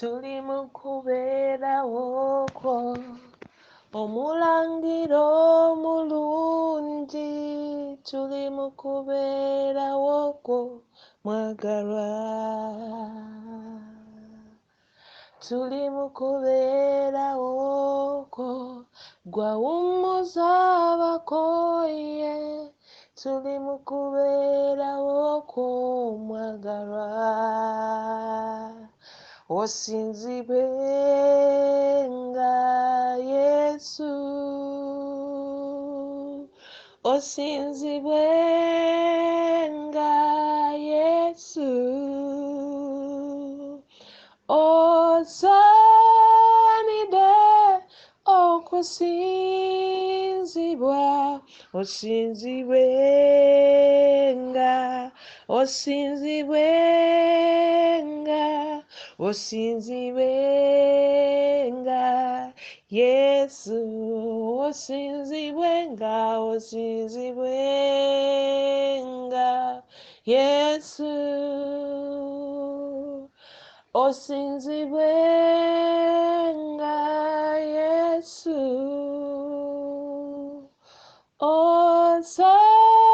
tuli mu kubeerawo kwo omulangiro omulungi tuli mu kubeerawo kwo mwagalwa tuli mu kubeerawo kwo gwawummuza abakoye tuli mu kubeerawo kwo mwagalwa osinzibwe nga Yesu osinzibwe nga Yesu osaanidde okusinzibwa osinzibwe nga osinzibwe nga osinzibwe nga Yesu osinzibwe nga osinzibwe nga Yesu osinzibwe nga Yesu osaanidde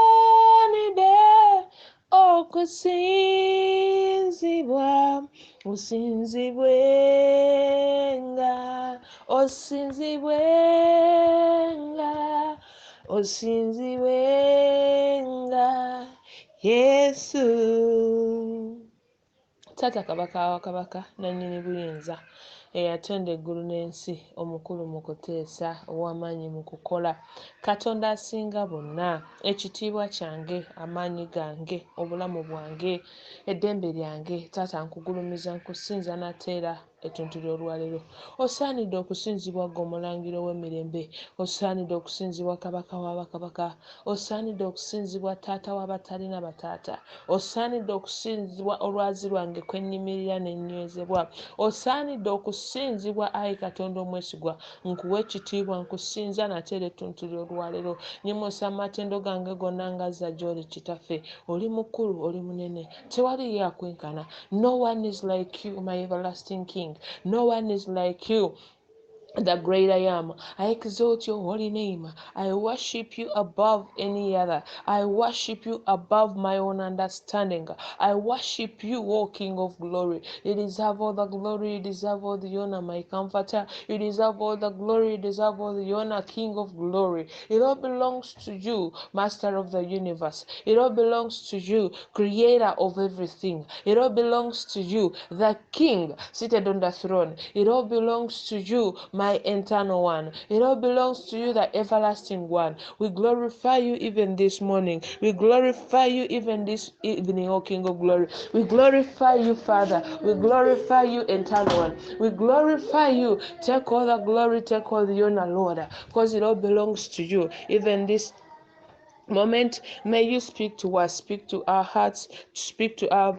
okusinzibwa osinzibwe nga osinzibwe nga osinzibwe nga Yesu Taata Kabaka wa Kabaka nannyini buyinza eyatonda eggulu n'ensi omukulu mu kuteesa ow'amaanyi mu kukola Katonda asinga bonna ekitiibwa kyange amaanyi gange obulamu bwange eddembe lyange taata nkugulumiza nkusinza nateera etuntu ly'olwaleero osaanidde okusinzibwa gwe omulangiro w'emirembe osaanidde okusinzibwa kabaka w'abakabaka osaanidde okusinzibwa taata w'abatalina bataata osaanidde okusinzibwa olwazi lwange kwenyimirira n'ennywezebwa osaanidde okusinzibwa ayi Katonda omwesigwa nkuwa ekitiibwa nkusinza nateera ettuntu ly'olwaleero nyimusa amatendo gange gonna ngazza gy'oli kitaffe oli mukulu oli munene tewali yakwenkana no one is like you my everlasting king no one is like you the great I am. I exalt your holy name. I worship you above any other. I worship you above my own understanding. I worship you, O King of glory. You deserve all the glory, you deserve all the honor, my comforter. You deserve all the glory, you deserve all the honor, King of glory. It all belongs to you, Master of the universe. It all belongs to you, Creator of everything. It all belongs to you, the King seated on the throne. It all belongs to you, my eternal one. It all belongs to you, the everlasting one. We glorify you even this morning. We glorify you even this evening, O King of glory. We glorify you, Father. We glorify you, eternal one. We glorify you. Take all the glory, take all the honor, Lord, because it all belongs to you. Even this moment, may you speak to us, speak to our hearts, speak to our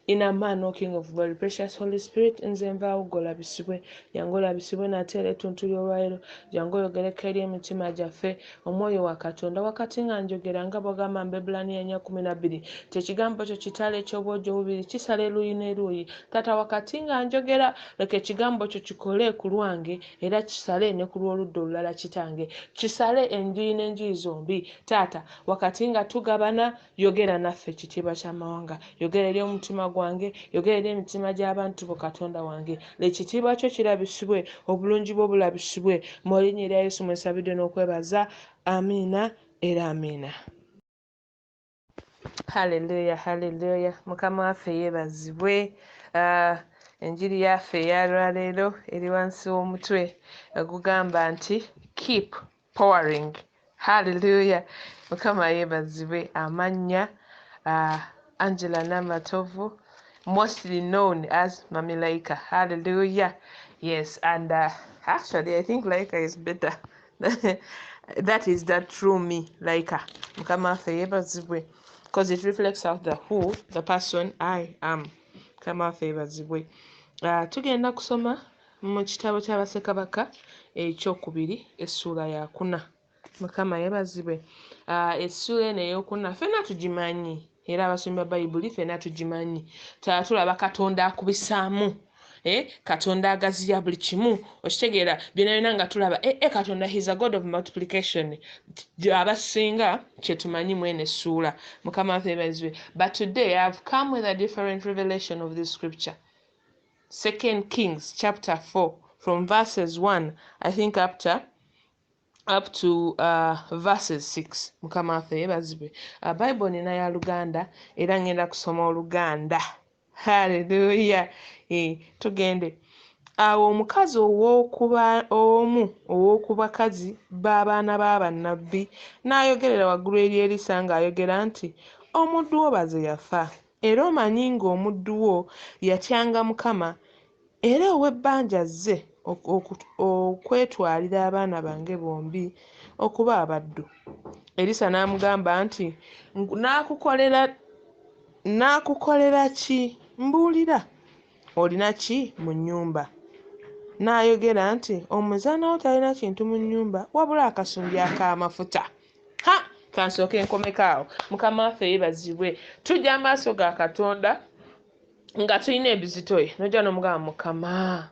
inner man, O King of glory. Precious Holy Spirit, nze nvaawo golabisibwe yange olabisibwe nateera ettuntu ly'olwaleero yange oyogereko eri emitima gyaffe omwoyo wa Katonda wakati nga njogera nga bw'agamba Mbebulaniya 4:12 tekigambo kyo kitala eky'obwogi obubiri kisala eruuyi n'eruuyi taata wakati nga njogera leka ekigambo kyo kikole ku lwange era kisale ne ku lw'oludda olulala kitange kisale enjuyi n'enjuyi zombi taata wakati nga tugabana yogera naffe ekitiibwa ky'amawanga yogera eri omutima gwange yogera eri emitima gy'abantu bo Katonda wange lekitiibwa kyo kirabisibwe obulungi bwo bulabisibwe mu linnya erya Yesu mwesabidde n'okwebaza amiina era amiina. Haleluya haleluya Mukama waffe yeebazibwe. Enjiri yaffe eyalwaleero eri wansi w'omutwe gugamba nti keep pouring. Haleluya Mukama yeebazibwe. Amannya Angela Namatovu, mostly known as Mami Laika. Hallelujah. Yes, and actually I think Laika is better. That is the true me, Laika. Mukama favor zibwe, because it reflects out the who, the person I am. Mukama favor zibwe. Tugenda kusoma mu kitabo kya Bassekabaka ekyokubiri essula ya 4. Mukama yebazibwe. Essula eno ey'okuna ffenna tugimanyi era abasomyi ba Bayibuli ffenna tugimanyi. Tulaba Katonda akubisaamu katonda agaziya buli kimu okitegeera byonna nga tulaba katonda he's a god of multiplication abasinga kye tumanyi mwene essuula mukama waffe yeebazibwe. But today I've come with a different revelation of this scripture. 2 Kings chapter 4 from verses 1 I think up to verses 6. Mukama waffe yeebazibwe. Bible nina ya Luganda era ngenda kusoma Oluganda. Hallelujah. Tugende. Awo omukazi ow'oku bakazi b'abaana ba bannabbi n'ayogerera waggulu eri Erisa ng'ayogera nti, omuddu wo baze yafa, era omanyi ng'omuddu wo yatyanga Mukama, era ow'ebbanja azze okwetwalira abaana bange bombi okuba abaddu. Erisa n'amugamba nti, naakukolera ki? Mbuulira, olina ki mu nnyumba? N'ayogera nti, Omuzaana wo talina kintu mu nnyumba wabula akasumbi ak'amafuta. Kansooke nkomekaawo. Mukama waffe yeebazibwe. Tujja amaaso ga Katonda nga tulina ebizitoye nojja n'omugamba Mukama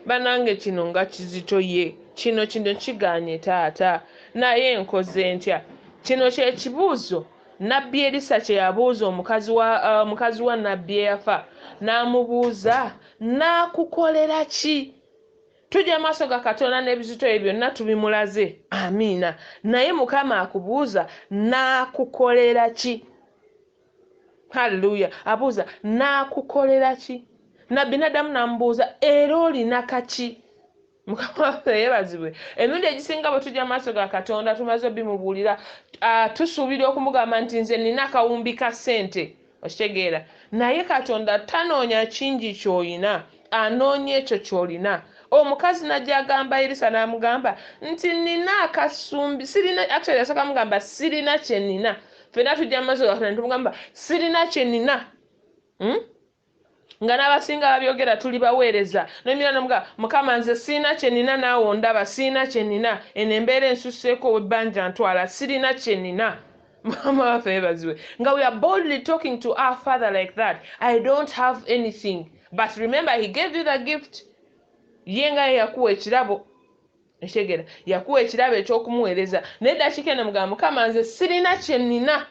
bannange kino nga kizitoye, kino kigaanye taata, naye nkoze ntya? Kino kye kibuuzo nnabbi Erisa kye yabuuza omukazi wa nnabbi eyafa, n'amubuuza naakukolera ki? Tujja amaaso ga Katonda n'ebizitoye byonna tubimulaze, amiina, naye Mukama akubuuza naakukolera ki? Haleluya. Abuuza naakukolera ki? Nabbi n'addamu n'amubuuza era olina kaki? Mukama waffe yeebazibwe. Emirundi egisinga bwe tujja amaaso ga Katonda tumaze bimubuulira, tusuubira okumugamba nti nze nina akawumbi ka ssente, okitegeera, naye Katonda tanoonya kingi ky'olina, anoonya ekyo ky'olina. Omukazi najja agamba Erisa n'amugamba nti nina akasumbi, actually yasooka amugamba sirina kye nina. Ffenna tujja amaaso ga Katonda tumugamba sirina kye nina. Nga n'abasinga babyogera tuli baweereza. N'emira n'omugamba Mukama nze sirina kye nina, naawe ondaba sirina kye nina, eno embeera ensusseeko ow'ebbanja ntwala, sirina kye nina. Mama waffe yeebazibwe. Nga we are boldly talking to our Father like that. I don't have anything. But remember, he gave you the gift. Ye nga ye yakuwa ekirabo. Ekitegeera, yakuwa ekirabo eky'okumuweereza. Naye eddakiika eno mugamba Mukama nze sirina kye nina.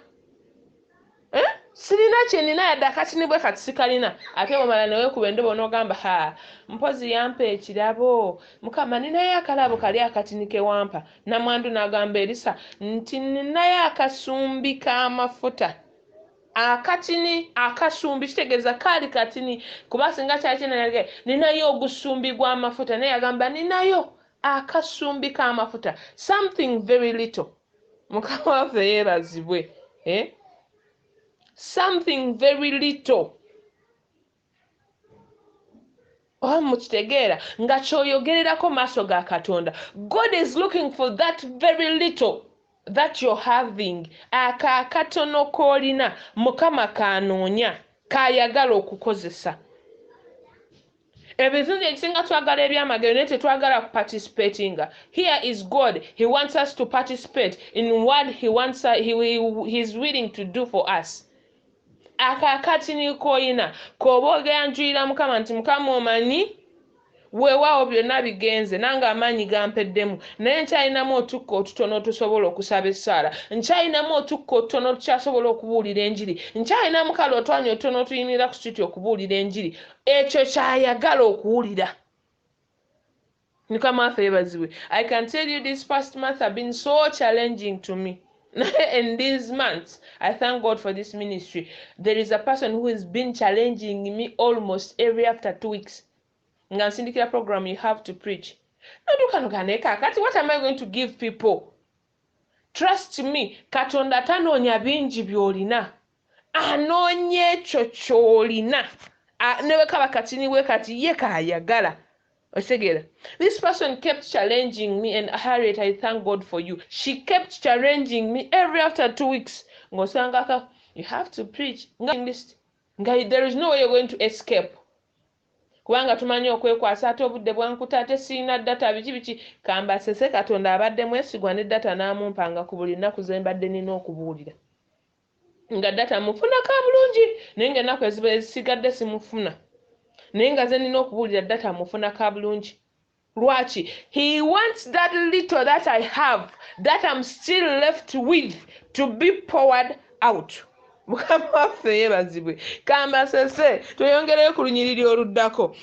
Sirina kye nina yadde akatini bwe kati sikalina. Ate bw'omala ne weekuba endobo n'ogamba mpozi yampa ekirabo. Mukama ninayo akalabo kali akatini ke wampa. Namwandu n'agamba Erisa nti ninayo akasumbi k'amafuta. Akatini akasumbi kitegeeza kaali katini kuba singa kyali kinene ninayo ogusumbi gw'amafuta, naye yagamba ninayo akasumbi k'amafuta, something very little. Mukama waffe yeebazibwe. Something very little. Mukitegeera nga kyoyogererako maaso ga Katonda. God is looking for that very little that you're having. Akatono k'olina Mukama kanoonya kayagala okukozesa. Ebizungu ekisinga twagala ebyamagero naye tetwagala participating. Here is God. He wants us to participate in what he's willing to do for us. Akakatini koyina koba ogenjulira Mukama nti Mukama omanyi weewaawo byonna bigenze nange amaanyi gampeddemu, naye nkyalinamu otukko otutono tusobola okusaba essaala, nkyalinamu otukko otutono tukyasobola okubuulira enjiri, nkyalinamu kale otwanya otutono otuyimirira ku situti okubuulira enjiri. Ekyo kyayagala okuwulira. Mukama waffe yeebazibwe. I can tell you this past month have been so challenging to me. In these months, I thank God for this ministry. There is a person who has been challenging me almost every after 2 weeks. Nga nsindikira program you have to preach. What am I going to give people? Trust me, Katonda tanoonya bingi by'olina. Anoonya ekyo ky'olina. Ne bwe kaba katini bwe kati ye kaayagala. This person kept challenging me, and Harriet, I thank God for you. She kept challenging me every after 2 weeks. Ngosangaka, you have to preach. There is no way you're going to escape. Kubanga tumanyi okwekwasa ate obudde bwankuta ate sirina data biki kamba sese Katonda abadde mwesigwa ne data n'amumpanga ku buli nnaku ze mbadde nina okubuulira. Nga data mufuna ka bulungi naye ng'ennaku ezisigadde simufuna. naye nga ze nina okubuulira data mufuna ka bulungi. Lwaki? He wants that little that I have, that I'm still left with, to be poured out. Mukama waffe yeebazibwe. Kambasese tweyongereyo ku lunyiriri oluddako.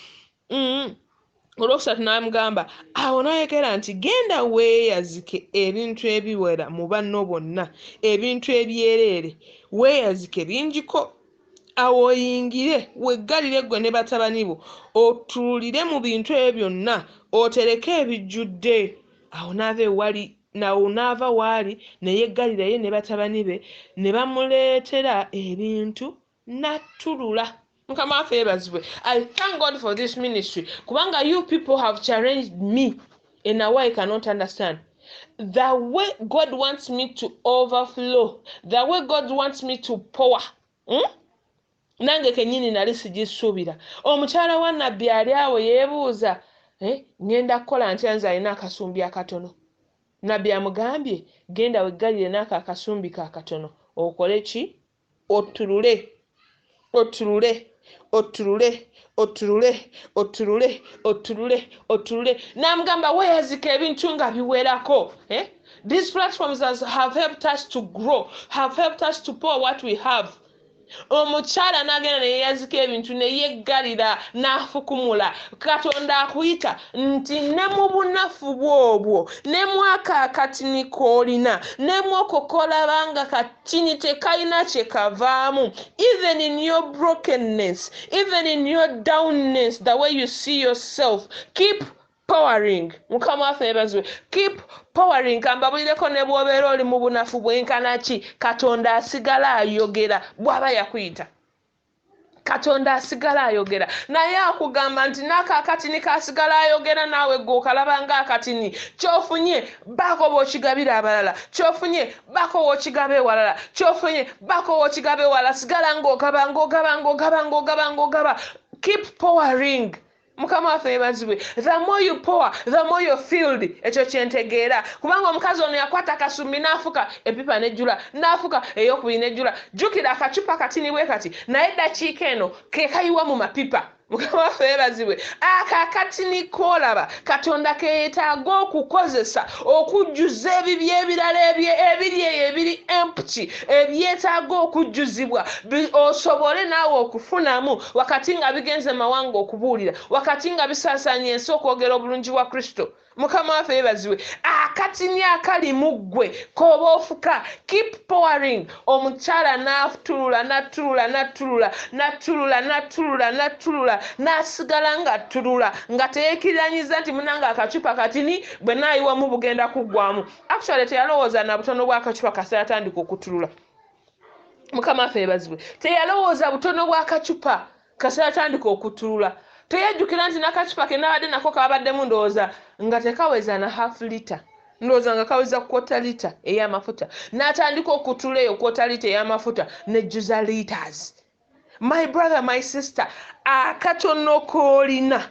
Olwokusatu n'amugamba awo n'ayogera nti genda weeyazike ebintu ebiwera mu banno bonna, ebintu ebyereere weeyazike bingiko. Awo oyingire weggalire ggwe ne batabani bo, otuulire mu bintu ebyo byonna, otereke ebijjudde. Awo n'ava waali ne yeggalira ye ne batabani be, ne bamuleetera ebintu n'attulula. Mukama waffe yeebazibwe. I thank God for this ministry kubanga you people have challenged me in a way I cannot understand. The way God wants me to overflow, the way God wants me to pour. Nange kenyini nali sijisuubira. Omukyala wa nnabbi ali awo yeebuuza, ngenda kukola ntya nze alina akasumbi akatono. Nnabbi amugambye genda weggalire n'ako akasumbi kakatono, okole ki? Ottulule, ottulule, ottulule, ottulule, ottulule, ottulule, ottulule. N'amugamba weeyazika ebintu nga biwerako. These platforms have helped us to grow, have helped us to pour what we have. Omukyala n'agenda ne yeeyazika ebintu ne yeggalira n'afukumula. Katonda akuyita nti ne mu bunafu bwobwo, ne mu ako akatini k'olina, ne mu okwo k'olaba katini tekalina kye kavaamu, even in your brokenness, even in your downness, the way you see yourself, keep powering. Mukama waffe yeebazibwe. Keep powering. Kambabulireko ne bw'obeera oli mu bunafu bwenkana ki, Katonda asigala ayogera bw'aba yakuyita. Katonda asigala ayogera. Naye akugamba nti n'ako akatini kasigala ayogera naawe gwe okalaba ng'akatini. Ky'ofunye baako bw'okigabira abalala. Ky'ofunye baako bw'okigaba ewalala. Ky'ofunye baako bw'okigaba ewalala. Sigala ng'ogaba. Keep powering. Mukama waffe yeebazibwe. The more you pour, the more you filled. Ekyo kyentegeera. Kubanga omukazi ono yakwata akasumbi n'afuka epipa n'ejjula, n'afuka ey'okubiri n'ejjula. Jjukira akacupa katini bwe kati, naye eddakiika eno ke kayiwa mu mapipa. Mukama waffe yeebazibwe. Akakatini k'olaba Katonda ke yeetaaga okukozesa okujjuza ebibyo ebirala ebiri empty, ebyetaaga okujjuzibwa osobole naawe okufunamu wakati nga bigenze mawanga okubuulira, wakati nga bisaasaanya ensi okwogera obulungi bwa Kristo. Mukama waffe yeebazibwe. Akatini akali mu ggwe k'oba ofuka, keep pouring. Omukyala n'atulula n'asigala ng'attulula nga teyeekiriranyiza nti munanga akacupa katini bwe naayiwamu bugenda kuggwamu. Actually teyalowooza na butono bw'akacupa kase yatandika okuttulula. Mukama waffe yeebazibwe. Teyalowooza butono bw'akacupa kase yatandika okuttulula. Teyajjukira nti n'akacupa ke n'abadde nako kabaddemu ndowooza nga tekaweza na half liter. Ndowooza nga kaweza quarter liter ey'amafuta. N'atandika okuttulula eyo quarter liter ey'amafuta nejjuza liters. My brother, my sister, akatono k'olina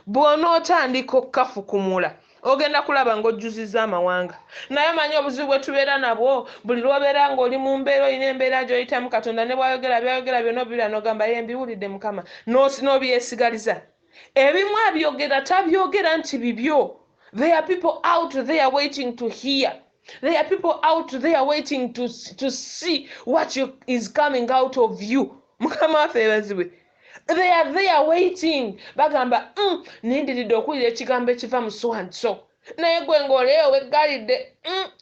bw'onootandika okkafukumula ogenda kulaba ng'ojjuzizza amawanga. Naye manyi obuzibu bwe tubeera nabwo, buli lw'obeera ng'oli mu mbeera olina embeera gy'oyitamu Katonda ne byayogera byonna obibira n'ogamba ye mbiwulidde Mukama n'obyesigaliza. Ebimu abyogera tabyogera nti bibyo. There are people out there waiting to hear. There are people out there waiting to see what is coming out of you. Mukama waffe yeebazibwe. They are there waiting. Bagamba nindiridde okuwulira ekigambo ekiva mu so and so. Naye gwe ng'oleyo weggalidde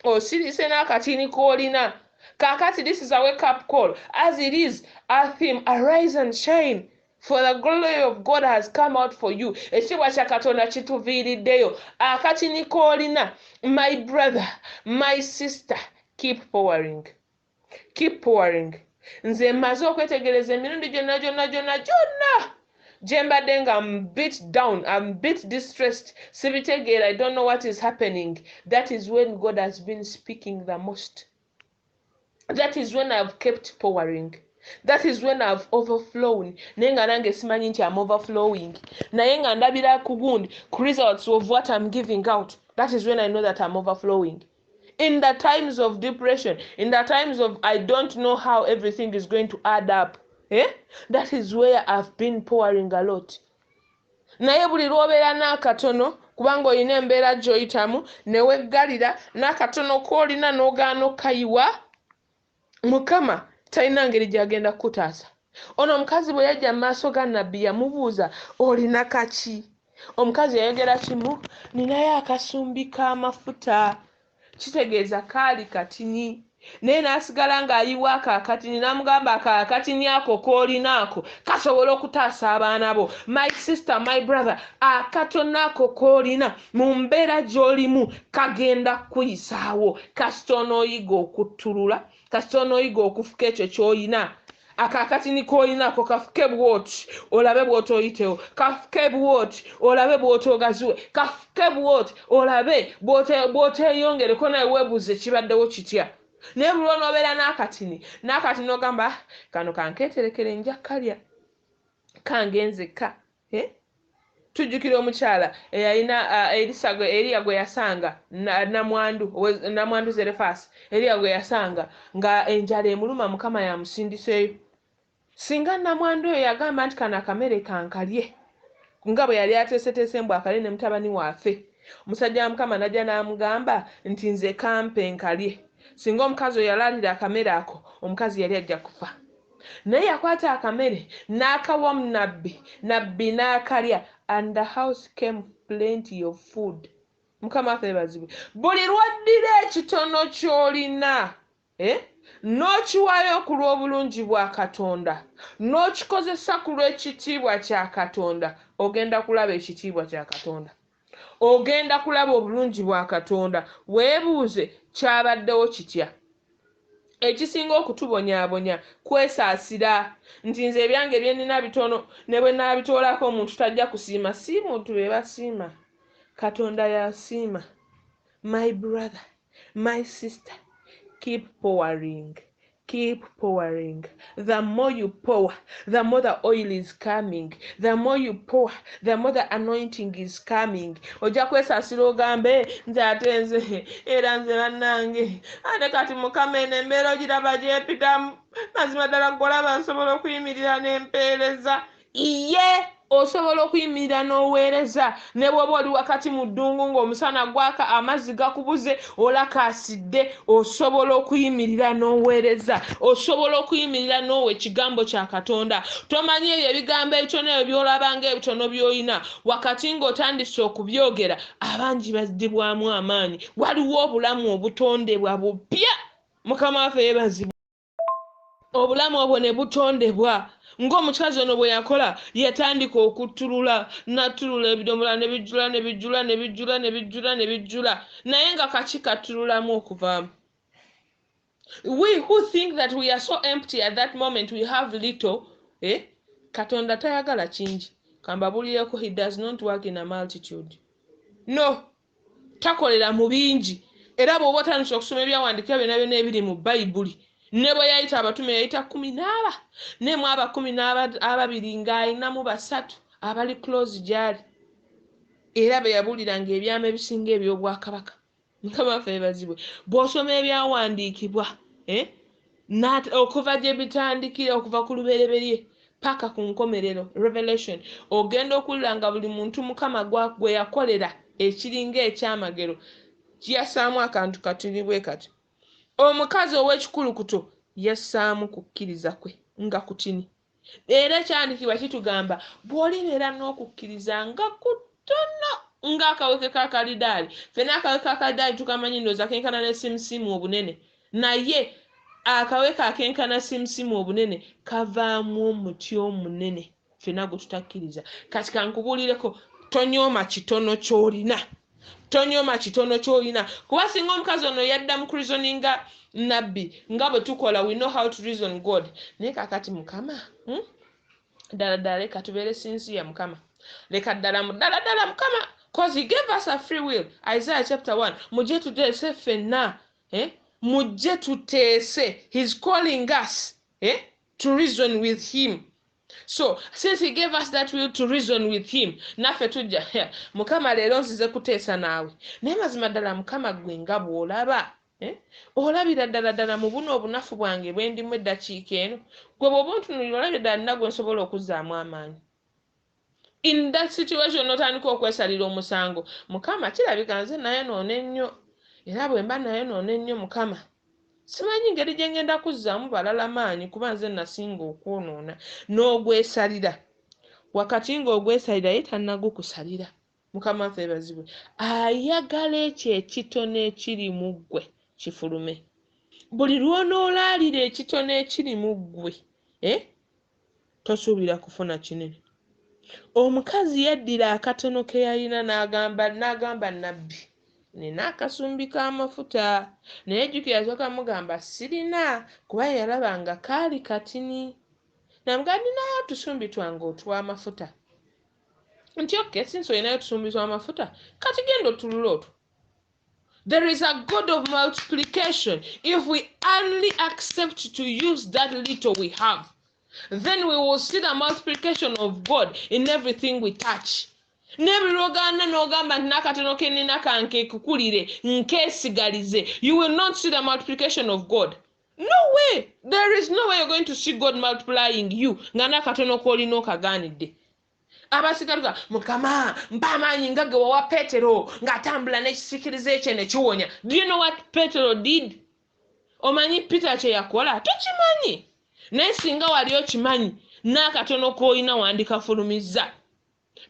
osiriise n'akatini k'olina. Kaakati this is a wake up call. As it is a theme, arise and shine. For the glory of God has come out for you. Ekitiibwa kya Katonda kituviiriddeyo. Akatini k'olina. My brother, my sister, keep pouring. Keep pouring. Nze mmaze okwetegereza emirundi gyonna gye mbadde nga I'm beat down, I'm beat distressed, sibitegeera, I don't know what is happening. That is when God has been speaking the most. That is when I've kept pouring. That is when I've overflown. Naye nga nange simanyi nti I'm overflowing. Naye nga ndabira ku gundi, ku results of what I'm giving out. That is when I know that I'm overflowing. In the times of depression, in the times of I don't know how everything is going to add up, that is where I've been pouring a lot. naye buli lw'obeera n'akatono kubanga olina embeera gy'oyitamu ne weggalira n'akatono k'olina n'ogaana okkayiwa, Mukama talina ngeri gy'agenda kukutaasa. Ono omukazi bwe yajja mu maaso ga nnabbi yamubuuza, olina kaki? Omukazi yayogera kimu, ninayo akasumbi k'amafuta. Kitegeeza kaali katini. Naye n'asigala ng'ayiwa ako akatini, n'amugamba ako akatini ako k'olinaako kasobola okutaasa abaana bo. My sister, my brother, akatono ako k'olina mu mbeera gy'olimu kagenda kuyisaawo. Kasita onooyiga okuttulula, kasita onooyiga okufuka ekyo ky'olina. Akakatini k'olinaako kafuke bw'oti olabe bw'otooyitewo, kafuke bw'oti olabe bw'otoogaziwe, kafuke bw'oti olabe bw'oteeyongereko naye weebuuze kibaddewo kitya. Naye buli onoobeera n'akatini ogamba kano kankeeterekere nja kkalya kange tujjukira omukyala eyalina Erisa Eriya gwe yasanga namwandu Zerefasi, Eriya gwe yasanga nga enjala emuluma Mukama yamusindiseeyo. Singa namwandu oyo yagamba nti kano akamere kankalye nga bwe yali ateeseteese mbu akalye ne mutabani waafe, omusajja wa Mukama najja n'amugamba nti nze kampe nkalye. Singa omukazi oyo yalaalira akamere ako, omukazi yali ajja kufa. Naye yakwata akamere n'akawa nnabbi n'akalya, and the house came plenty of food. Mukama waffe yeebazibwe. Buli lw'oddira ekitono ky'olina n'okiwaayo ku lw'obulungi bwa Katonda, n'okikozesa ku lw'ekitiibwa kya Katonda, ogenda kulaba ekitiibwa kya Katonda, ogenda kulaba obulungi bwa Katonda. Weebuuze kyabaddewo kitya. Ekisinga okutubonyaabonya kwesaasira nti nze ebyange bye nnina bitono ne bwe naabitoolako omuntu tajja kusiima. Si muntu be basiima, Katonda yasiima. My brother, my sister, keep pouring. Keep pouring. The more you pour, the more the oil is coming. The more you pour, the more the anointing is coming. Ojja kwesaasira ogambe nze ate nze era nze bannange ate kati Mukama eno embeera ogiraba gyepitamu, mazima ddala golaba nsobola okuyimirira n'empeereza. Iye osobola okuyimirira n'oweereza ne bw'oba oli wakati mu ddungu ng'omusana gwaka amazzi gakubuze olakaasidde, osobola okuyimirira n'oweereza, osobola okuyimirira n'owa ekigambo kya Katonda. Tomanyi ebyo ebigambo ebitono ebyo by'olaba ng'ebitono by'olina, wakati ng'otandise okubyogera abangi baddibwamu amaanyi. Waliwo obulamu obutondebwa bupya. Mukama waffe yeebazibwe. Obulamu obwo ne butondebwa. Ng'omukazi ono bwe yakola yatandika okuttulula, nattulula ebidomola ne bijjula naye nga kaki kattululamu okuvaamu. We who think that we are so empty at that moment, we have little, Katonda tayagala kingi. Kambabulireko, he does not work in a multitude. No, takolera mu bingi. Era bw'oba otandise okusoma ebyawandiikibwa byonna ebiri mu Bayibuli, ne bwe yayita abatume yayita 14, ne mu aba 12 ng'alinamu 3 abali close gy'ali, era be yabuuliranga ebyama ebisinga eby'obwakabaka. Mukama waffe yeebazibwe. Bw'osoma ebyawandiikibwa okuva gye bitandikira, okuva ku lubereberye paka ku nkomerero, Revelation, ogenda okuwulira nga buli muntu Mukama gwe yakolera ekiringa ekyamagero yassaamu akantu katini bwe kati. Omukazi ow'ekikulukuto yassaamu kukkiriza kwe nga kutini. Era ekyandikibwa kitugamba bw'olibeera n'okukkiriza nga kutono ng'akaweke k'akalidaali. Ffenna akaweke k'akalidaali tukamanyi ndowooza kenkana ne simusimu obunene, naye akaweke akenkana simusimu obunene kavaamu omuti omunene ffenna gwe tutakkiriza. Kati kankubuulireko, tonyooma kitono ky'olina. Tonyooma kitono ky'olina. Kuba singa omukazi ono yadda mu kurizoninga nnabbi nga bwe tukola, we know how to reason God. Naye kakati Mukama ddala leka tubeere sinsiya Mukama. Leka ddala Mukama, because he gave us a free will. Isaiah chapter 1. Mujje tuteese ffenna. Mujje tuteese. He's calling us to reason with him. So, since he gave us that will to reason with him, naffe tujja Mukama leero nzize kuteesa naawe. Naye mazima ddala Mukama gwe nga bw'olaba. Olabira ddala mu buno obunafu bwange bwe ndimu eddakiika eno, gwe bw'oba ontunuulira olabira ddala nagwe nsobola okuzzaamu amaanyi. In that situation notandika okwesalira omusango, Mukama kirabika nze naye noona ennyo, era bwe mba naye noona ennyo Mukama simanyi ngeri gye ngenda kuzzaamu balala maanyi kuba nze nasinga okwonoona. N'ogwesalira wakati ng'ogwesalira ye tannagukusalira. Mukama waffe yeebazibwe. Ayagala ekyo ekitono ekiri mu ggwe kifulume. Buli lw'onoolaalira ekitono ekiri mu ggwe tosuubira kufuna kinene. Omukazi yaddira akatono ke yalina n'agamba nnabbi, nina akasumbi k'amafuta, naye jjukira yasooka mugamba sirina kuba yalaba nga kaali katini. Namugamba ninayo otusumbi twange otw'amafuta. Nti okay, since olinayo otusumbi tw'amafuta kati genda otulula otwo. There is a God of multiplication. If we only accept to use that little we have, then we will see the multiplication of God in everything we touch. Nebirogana n'ogamba nti n'akatono ke nnina kanke kukulire nkeesigalize, you will not see the multiplication of God. No way. There is no way you're going to see God multiplying you nga n'akatono k'olina okagaanidde. Abasigaluka Mukama mpa amaanyi nga ge wawa Peetero ng'atambula n'ekisikiriza ekye ne kiwonya. Do you know what Peetero did? Omanyi Peter kye yakola? Tokimanyi. Naye singa wali okimanyi n'akatono k'olina wandikafulumizza.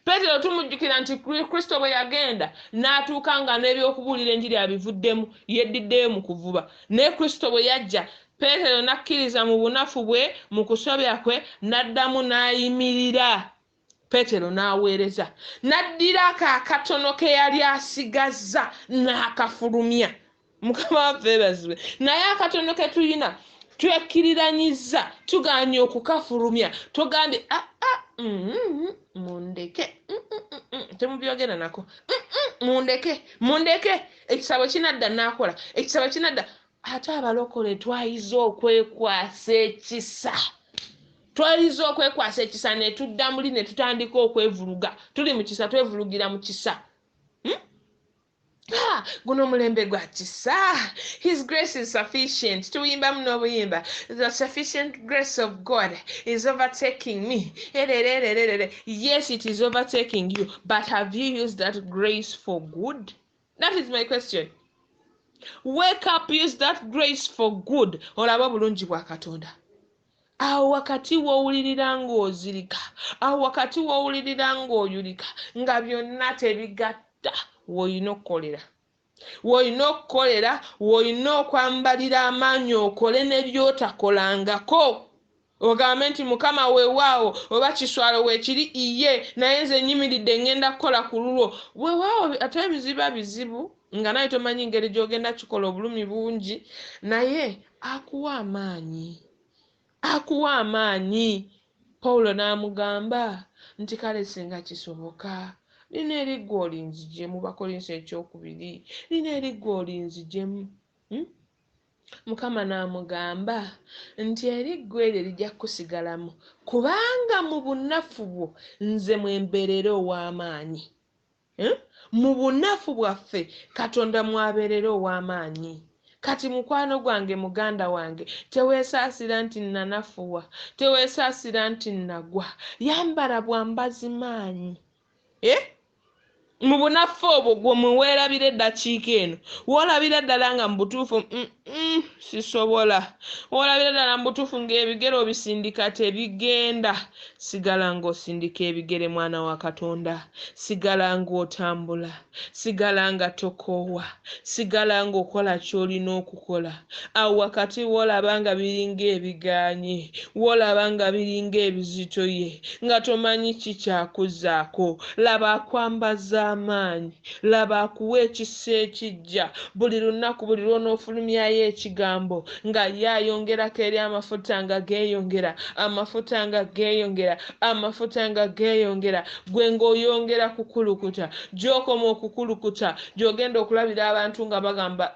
Peetero tumujjukira nti Kristo bwe yagenda n'atuuka nga n'ebyokubuulira enjiri abivuddemu, yeddiddeyo mu kuvuba. Naye Kristo bwe yajja Peetero n'akkiriza mu bunafu bwe, mu kusobya kwe, n'addamu n'ayimirira. Peetero n'aweereza, n'addirako akatono ke yali asigazza n'akafulumya. Mukama waffe yeebazibwe. Naye akatono ke tulina twekkiriranyiza tugaanye okukafulumya, tugambye mundeke, temubyogera nako, mundeke, ekisabo kinadda n'akola, ekisabo kinadda. Ate abalokole twayiza okwekwasa ekisa. Twayiza okwekwasa ekisa ne tudda muli ne tutandika okwevuluga. Tuli mu kisa twevulugira mu kisa. Guno mulembe gwa kisa. His grace is sufficient. Tuyimba muno buyimba. The sufficient grace of God is overtaking me. Yes, it is overtaking you. But have you used that grace for good? That is my question. Wake up, use that grace for good. Olaba bulungi bwa Katonda. Awo wakati w'owulirira ng'ozirika, awo wakati w'owulirira ng'oyulika, nga byonna tebigatta, w'olina okukolera. W'olina okukolera, w'olina okwambalira amaanyi okole ne by'otakolangako. Ogambe nti Mukama weewaawo, oba kiswalo weekiri iye, naye nze nnyimiridde ngenda kukola ku lulwo. Weewaawo ate ebiziba bizibu, nga naye tomanyi ngeri gy'ogenda kikola obulumi bungi, naye akuwa amaanyi. Akuwa amaanyi. Pawulo n'amugamba nti kale singa kisoboka, lina eriggwa olinziggyemu. Bakolinso ekyokubiri, lina eriggwa olinziggyemu. Mukama n'amugamba nti eriggwa eryo lijja kusigalamu, kubanga mu bunafu bwo nze mwembeerera ow'amaanyi. Mu bunafu bwaffe Katonda mwabeerera ow'amaanyi. Kati mukwano gwange, muganda wange, teweesaasira nti nanafuwa, teweesaasira nti nagwa. Yambala bwambazi maanyi. Mu bunafu obwo gwe muweerabira eddakiika eno, w'olabira ddala nga mu butuufu sisobola, w'olabira ddala mu butuufu ng'ebigere obisindika tebigenda, sigala ng'osindika ebigere, mwana wa Katonda. Sigala ng'otambula, sigala nga tokoowa, sigala ng'okola ky'olina okukola. Awo wakati w'olaba nga biringa ebigaanye, w'olaba nga biringa ebizitoye, nga tomanyi kikyakuzaako, laba akwambaza amaanyi, laba akuwa ekisa ekijja. Buli lunaku, buli lw'onoofulumyayo ekigambo nga yayongerako eri amafuta nga geeyongera, amafuta nga geeyongera, amafuta nga geeyongera, gwe ng'oyongera kukulukuta. Gy'okoma okukulukuta, gy'ogenda okulabira abantu nga bagamba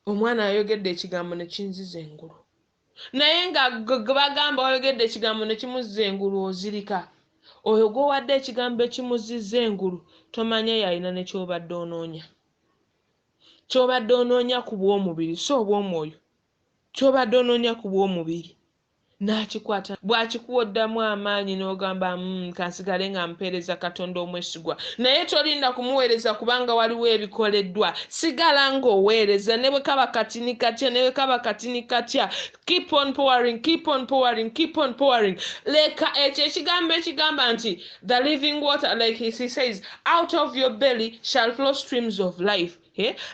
omwana ayogedde ekigambo ne kinziza engulu. Naye nga bagamba oyogedde ekigambo ne kimuzza engulu, ozirika. Oyo gw'owadde ekigambo ekimuzizza engulu tomanya yalina ne ky'obadde onoonya. Ky'obadde onoonya ku bw'omubiri, so obw'omwoyo. Ky'obadde onoonya ku bw'omubiri. n'akikwata bw'akikuwoddamu amaanyi n'ogamba kansigale nga mpeereza katonda omwesigwa naye tolinda kumuweereza kubanga waliwo ebikoleddwa sigala ng'oweereza ne bwe kaba katini katya ne bwe kaba katini katya keep on pouring keep on pouring keep on pouring leka ekyo ekigambo ekigamba nti the living water like he says out of your belly shall flow streams of life.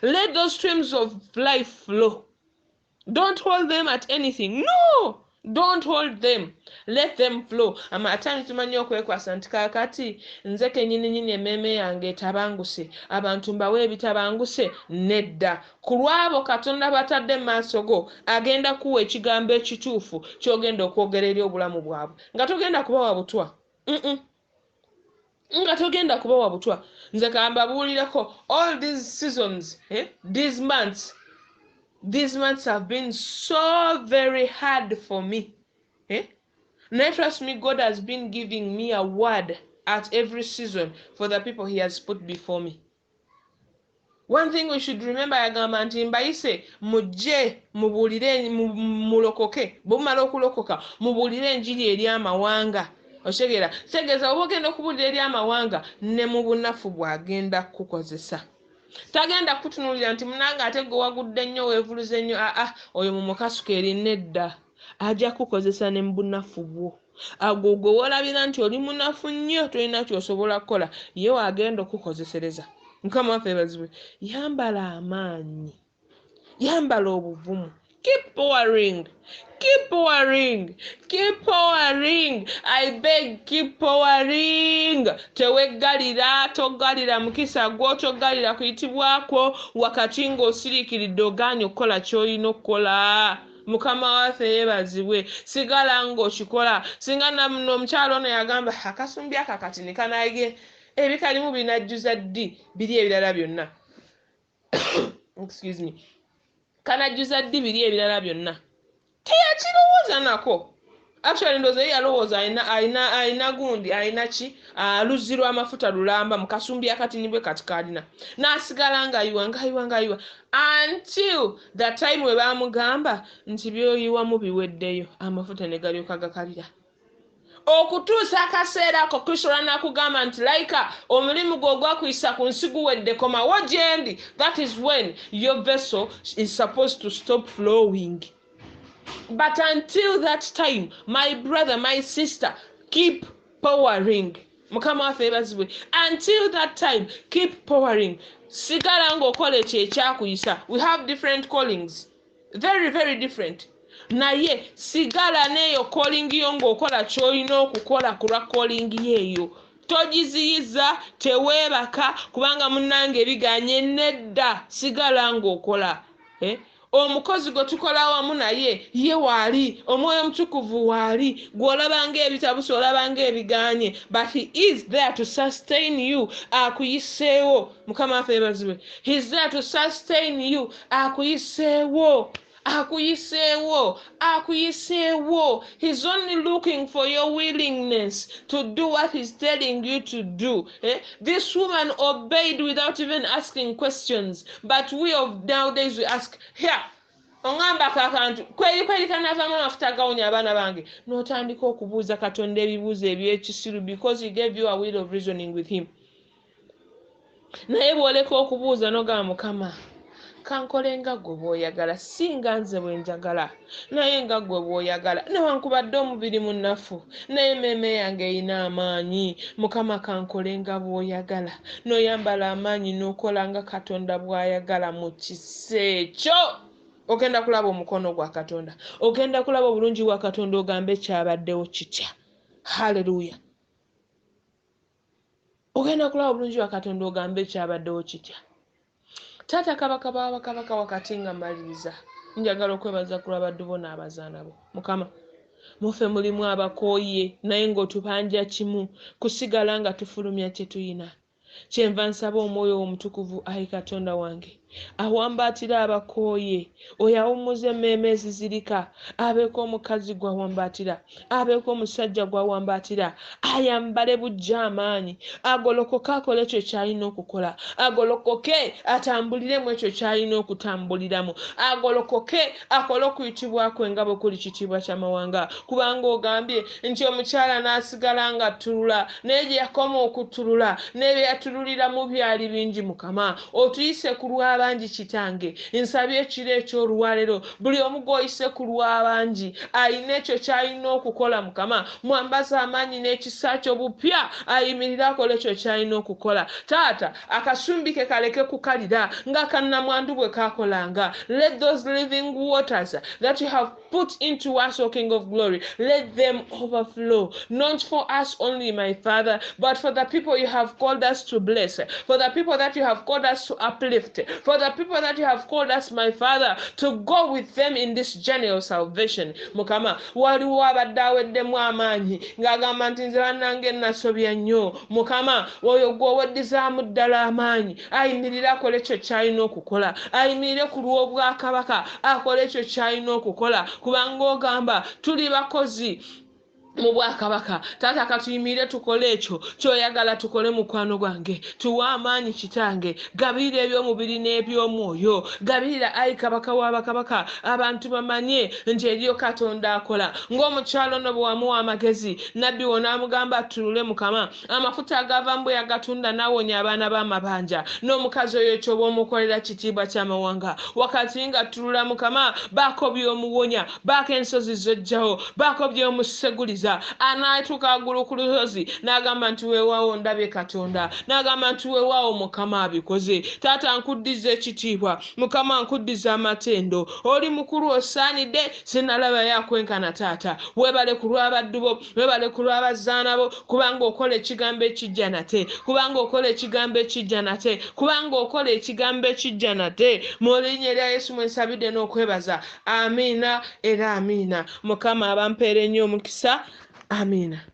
Let those streams of life flow. Don't hold them at anything. No, don't hold them. Let them flow. Atani tumanyi okwekwasa nti kakati nze kennyini emmeeme yange etabanguse abantu mbawe ebitabanguse nedda ku lwabo katonda batadde mu maaso go agenda kuwa ekigambo ekituufu ky'ogenda okwogera eri obulamu bwabwe nga togenda kubawa butwa nga togenda kubawa butwa nze kambabuulireko all these seasons these months have been so very hard for me. Now trust me, God has been giving me a word at every season for the people he has put before me. One thing we should remember, yagamba nti mbayise mujje mubuulire mulokoke bumala okulokoka mubuulire enjiri eri amawanga oshegera tegeeza oba ogenda okubuulira eri amawanga ne mu bunafu bw'agenda kukozesa tagenda kutunuulira nti munanga ate gwe wagudde nnyo weevuluze nnyo oyo mu mukasuka eri nedda ajja kukozesa ne mu bunafu bwo agwo gwe wolabira nti oli munafu nnyo tolina kyosobola kukola ye wagenda okukozesereza. Mukama waffe bazibwe yambala amaanyi yambala obuvumu keep pouring keep pouring keep pouring I beg keep pouring teweggalira toggalira mukisa gwo toggalira kuyitibwako wakati ng'osiriikiridde ogaanye okukola ky'olina okukola. Mukama waffe yeebazibwe sigala ng'okikola singa n'omukyalo ono yagamba akasumbi akakatini kanaage ebikalimu binajjuza ddi biri ebirala byonna excuse me kanajjuza ddi biri ebirala byonna teyakirowooza nako actually ndowooza ye yalowooza ayina gundi ayina ki luzzi lw'amafuta lulamba mu kasumbi akatini bwe kati kalina n'asigala ng'ayiwa until the time we baamugamba nti by'oyiwamu biweddeyo amafuta ne galyoka gakalira okutuusa akaseera ako Kristo n'akugamba nti Laika omulimu gwo gwakuyisa ku nsi guwedde komawo gyendi. That is when your vessel is supposed to stop flowing. But until that time, my brother, my sister, keep pouring. Mukama waffe yeebazibwe. Until that time, keep pouring. Sigala ng'okola ekyo ekyakuyisa. We have different callings. Very, very different. Naye sigala neyo calling yo ng'okola ky'olina okukola ku lwa calling yeeyo. Togiziyiza teweebaka kubanga munnange ebiganye nedda sigala ng'okola. Omukozi gwe tukola wamu naye ye waali omwoyo omutukuvu waali gw'olabanga ebitabuso olabanga ebiganye but he is there to sustain you akuyiseewo. Mukama waffe yeebazibwe. He is there to sustain you akuyiseewo. He's only looking for your willingness to do what he's telling you to do. This woman obeyed without even asking questions, but we of nowadays we ask, here ongamba kakantu kweli kanavamo amafuta gawunya abaana bange n'otandika okubuuza Katonda ebibuuzo eby'ekisiru because he gave you a will of reasoning with him. Naye bw'oleka okubuuza n'ogamba Mukama kankole nga gwe bw'oyagala singa nze bwe njagala naye nga gwe bw'oyagala newankubadde omubiri munafu naye emmeeme yange erina amaanyi. Mukama kankole nga bw'oyagala n'oyambala amaanyi n'okola nga Katonda bw'ayagala mu kise ekyo ogenda kulaba omukono gwa Katonda ogenda kulaba obulungi bwa Katonda ogambe kyabaddewo kitya. Haleluya. Ogenda kulaba obulungi bwa Katonda ogambe kyabaddewo kitya. Taata kabaka wakati nga mmaliriza njagala okwebaza ku lw'abaddu bo n'abazaana bo. Mukama muffe mulimu abakooye naye ng'otubanja kimu kusigala nga tufulumya kye tuyina. Kyenva nsaba omwoyo omutukuvu ayi Katonda wange awambaatira abakooye, oyo awummuza emmeeme ezizirika, abeeko omukazi gw'awambaatira, abeeko omusajja gw'awambaatira, ayambale bujja amaanyi, agolokoke akole ekyo ky'alina okukola, agolokoke atambuliremu ekyo ky'alina okutambuliramu, agolokoke akole okuyitibwa kwe nga bwe kuli kitiibwa ky'amawanga, kubanga ogambye nti omukyala n'asigala nga attulula, naye gye yakoma okuttulula n'ebyo yatululiramu byali bingi. Mukama, otuyise ku lw'abangi Kitange, nsabye ekiro eky'olwaleero buli omu gw'oyise ku lw'abangi alina ekyo ky'alina okukola. Mukama, mwambaze amaanyi n'ekisa kyo bupya, ayimirire akole ekyo ky'alina okukola. Taata, akasumbi ke kaleke kukalira nga kannamwandu bwe kakolanga. Let those living waters that you have put into us, O King of Glory, let them overflow, not for us only, my Father, but for the people you have called us to bless, for the people that you have called us to uplift, for the people that you have called us, my Father, to go with them in this journey of salvation. Mukama, waliwo abadde aweddemu amaanyi ng'agamba nti nze bannange nasobya nnyo. Mukama, oyo gw'oweddizaamu ddala amaanyi ayimirire akole ekyo ky'alina okukola, ayimirire ku lw'obwakabaka akole ekyo ky'alina okukola, kubanga ogamba tuli bakozi mu bwakabaka. Taata, katuyimire tukole ekyo ky'oyagala tukole. Mukwano gwange, tuwa amaanyi Kitange, gabirira eby'omubiri n'eby'omwoyo, gabirira ayi kabaka w'abakabaka, abantu bamanye nti eriyo Katonda akola. Ng'omukyalo ono bwe wamuwa amagezi, nabbi wona amugamba attulule. Mukama, amafuta agava mbwe yagatunda n'awonya abaana b'amabanja, n'omukazi oyo ky'oba omukolera kitiibwa ky'amawanga. Wakati nga attulula, Mukama, baako by'omuwonya, baako ensozi z'ojjawo, baako by'omuseguliza, anaatuuka waggulu ku lusozi n'agamba nti weewaawo ndabye Katonda, n'agamba nti weewaawo Mukama abikoze. Taata, nkuddiza ekitiibwa. Mukama, nkuddiza amatendo. Oli mukulu, osaanidde, sinnalabayo akwenkana. Taata, weebale ku lw'abaddu bo, weebale ku lw'abazaana bo, kubanga okola ekigambo ekijja nate, kubanga okola ekigambo ekijja nate, kubanga okola ekigambo ekijja nate. Mu linnya erya Yesu mwe nsabidde n'okwebaza. Amiina era amiina. Mukama abampeere nnyo omukisa. Amiina.